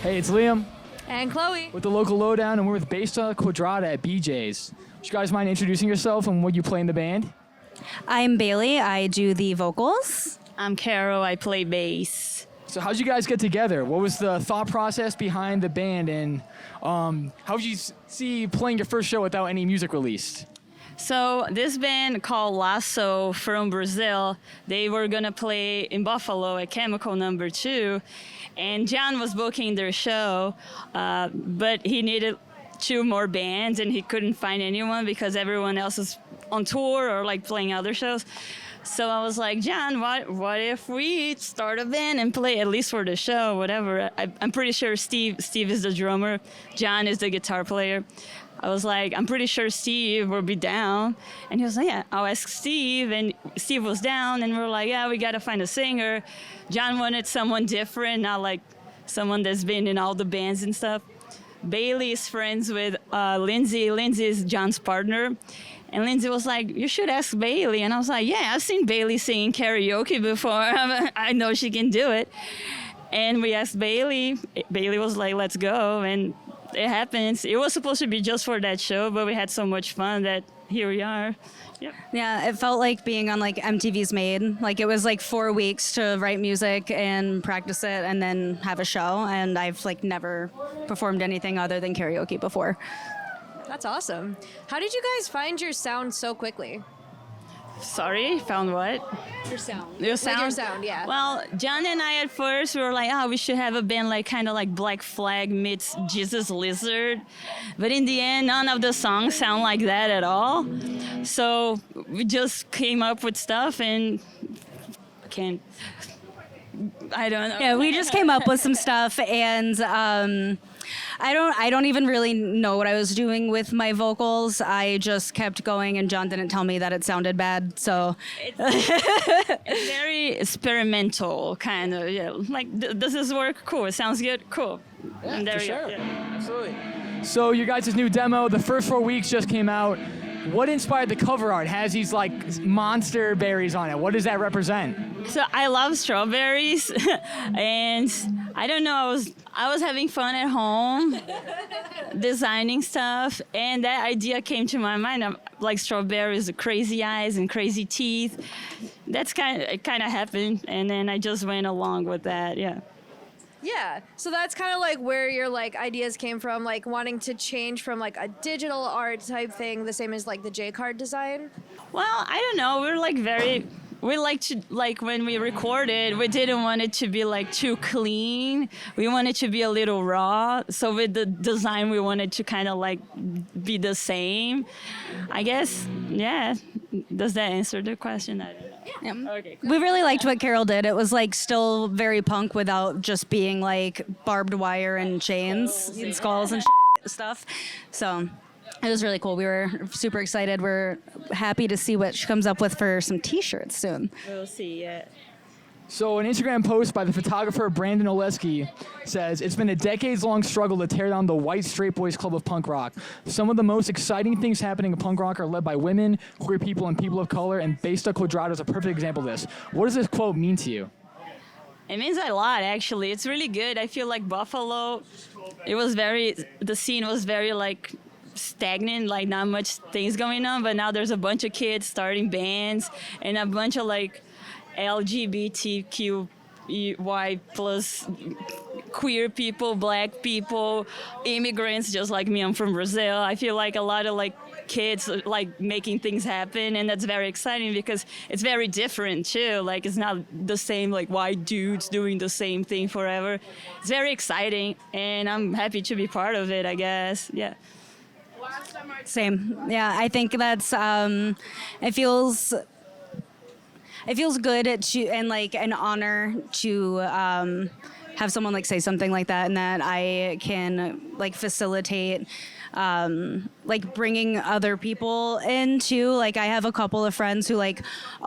Hey, it's Liam And Chloe. with the local lowdown, and we're with Besta Quadrada at BJ's. Would you guys mind introducing yourself and what you play in the band? I'm Bailey. I do the vocals. I'm Carol. I play bass. So how'd you guys get together? What was the thought process behind the band, and how would you see playing your first show without any music released? So this band called Lasso from Brazil, they were gonna play in Buffalo at Chemical Number 2, and John was booking their show, but he needed 2 more bands and he couldn't find anyone because everyone else is on tour or like playing other shows. So I was like, John, what if we start a band and play at least for the show, whatever. I'm pretty sure Steve is the drummer, John is the guitar player. I was like, I'm pretty sure Steve will be down. And he was like, yeah, I'll ask Steve. And Steve was down, and we were like, yeah, we got to find a singer. John wanted someone different, not like someone that's been in all the bands and stuff. Bailey is friends with Lindsay. Lindsay is John's partner. And Lindsay was like, you should ask Bailey. And I was like, yeah, I've seen Bailey singing karaoke before. I know she can do it. And we asked Bailey. Bailey was like, let's go. And it happens. It was supposed to be just for that show, but we had so much fun that here we are. Yep. Yeah, it felt like being on like MTV's Made. Like it was like 4 weeks to write music and practice it and then have a show. And I've like never performed anything other than karaoke before. That's awesome. How did you guys find your sound so quickly? Sorry, found what? Your sound. Your sound? Like your sound, yeah. Well, John and I at first we were like, we should have a band like kind of like Black Flag meets Jesus Lizard. But in the end, none of the songs sound like that at all. So we just came up with stuff and I don't know. Yeah, we just came up with some stuff, and I don't even really know what I was doing with my vocals. I just kept going, and John didn't tell me that it sounded bad. So It's very experimental, kind of. Yeah, like does this work? Cool. It sounds good. Cool. Yeah, and there for you go. sure. Yeah. Absolutely. So your guys' new demo, the first 4 weeks just came out. What inspired the cover art? It has these like monster berries on it. What does that represent? So I love strawberries, and I don't know. I was having fun at home, designing stuff, and that idea came to my mind. I'm like strawberries, with crazy eyes and crazy teeth. It kind of happened, and then I just went along with that. Yeah. Yeah. So that's kind of like where your like ideas came from, like wanting to change from like a digital art type thing, the same as like the J-card design. Well, I don't know. We like to, like when we recorded, we didn't want it to be like too clean. We wanted to be a little raw. So with the design, we wanted to kind of like be the same. I guess, yeah. Does that answer the question? I don't know. yeah. Okay, cool. We really liked what Carol did. It was like still very punk without just being like barbed wire and chains and skulls and stuff. So it was really cool. We were super excited. We're happy to see what she comes up with for some t-shirts soon. We'll see, yeah. So an Instagram post by the photographer Brandon Oleski says, it's been a decades-long struggle to tear down the white straight boys club of punk rock. Some of the most exciting things happening in punk rock are led by women, queer people, and people of color, and Besta Quadrada is a perfect example of this. What does this quote mean to you? It means a lot, actually. It's really good. I feel like Buffalo, the scene was very like stagnant, like not much things going on, but now there's a bunch of kids starting bands and a bunch of like LGBTQI plus queer people, black people, immigrants just like me. I'm from Brazil. I feel like a lot of like kids like making things happen, and that's very exciting because it's very different too. Like it's not the same like white dudes doing the same thing forever. It's very exciting, and I'm happy to be part of it, I guess. Yeah. Same. Yeah, I think that's it feels good and like an honor to have someone like say something like that, and that I can like facilitate like bringing other people into, like I have a couple of friends who like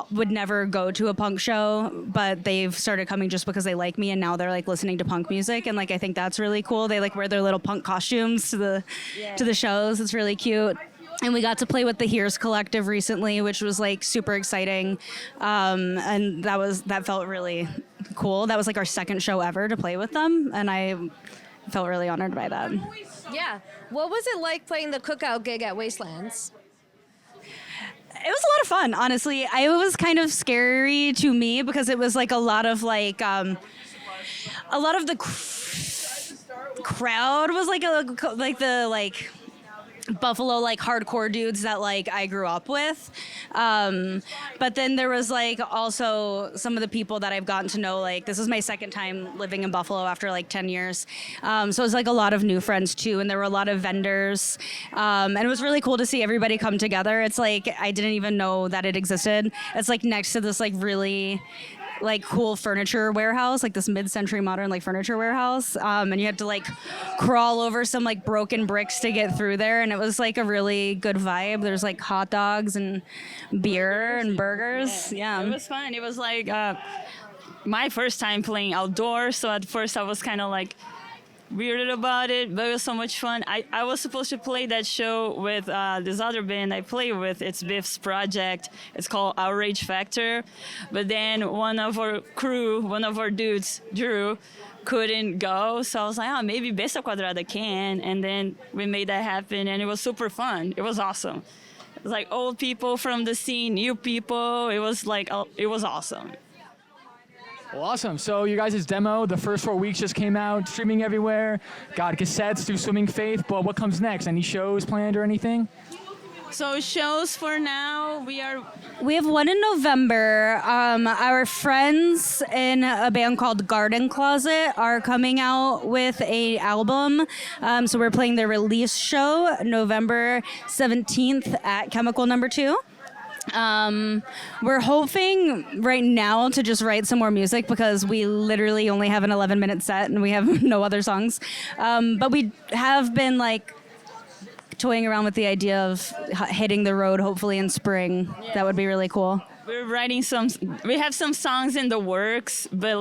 would never go to a punk show, but they've started coming just because they like me, and now they're like listening to punk music, and like I think that's really cool. They like wear their little punk costumes to the shows. It's really cute. And we got to play with the Here's Collective recently, which was like super exciting, and that felt really cool. That was like our second show ever to play with them, and felt really honored by that. Yeah. What was it like playing the cookout gig at Wastelands? It was a lot of fun, honestly. It was kind of scary to me because it was like a lot of the crowd was like the Buffalo hardcore dudes that I grew up with, but then there was also some of the people that I've gotten to know. This is my second time living in Buffalo after 10 years, so it was a lot of new friends too, and there were a lot of vendors, and it was really cool to see everybody come together. It's I didn't even know that it existed. It's next to this really cool furniture warehouse, this mid-century modern furniture warehouse, and you had to crawl over some broken bricks to get through there, and it was a really good vibe. There's hot dogs and beer and burgers. Yeah, it was fun. It was my first time playing outdoors, so at first I was kind of weirded about it, but it was so much fun. I was supposed to play that show with this other band I play with. It's Biff's project. It's called Outrage Factor. But then one of our crew, one of our dudes, Drew, couldn't go. So I was like, maybe Besta Quadrada can. And then we made that happen, and it was super fun. It was awesome. It was old people from the scene, new people. It was it was awesome. Well, awesome. So you guys' demo, the first 4 weeks just came out, streaming everywhere. Got cassettes through Swimming Faith. But what comes next? Any shows planned or anything? So shows for now, we have one in November. Our friends in a band called Garden Closet are coming out with a album. So we're playing their release show November 17th at Chemical Number 2. We're hoping right now to just write some more music because we literally only have an 11-minute set and we have no other songs. But we have been toying around with the idea of hitting the road hopefully in spring. Yeah. That would be really cool. We're writing we have some songs in the works, but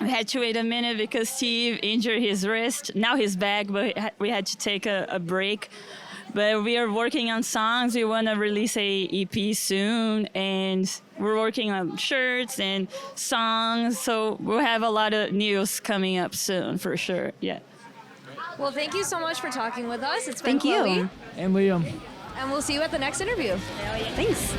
we had to wait a minute because Steve injured his wrist. Now he's back, but we had to take a break. But we are working on songs. We want to release a EP soon, and we're working on shirts and songs. So we'll have a lot of news coming up soon for sure. Yeah. Well, thank you so much for talking with us. It's been Thank you. Chloe. And Liam. And we'll see you at the next interview. Thanks.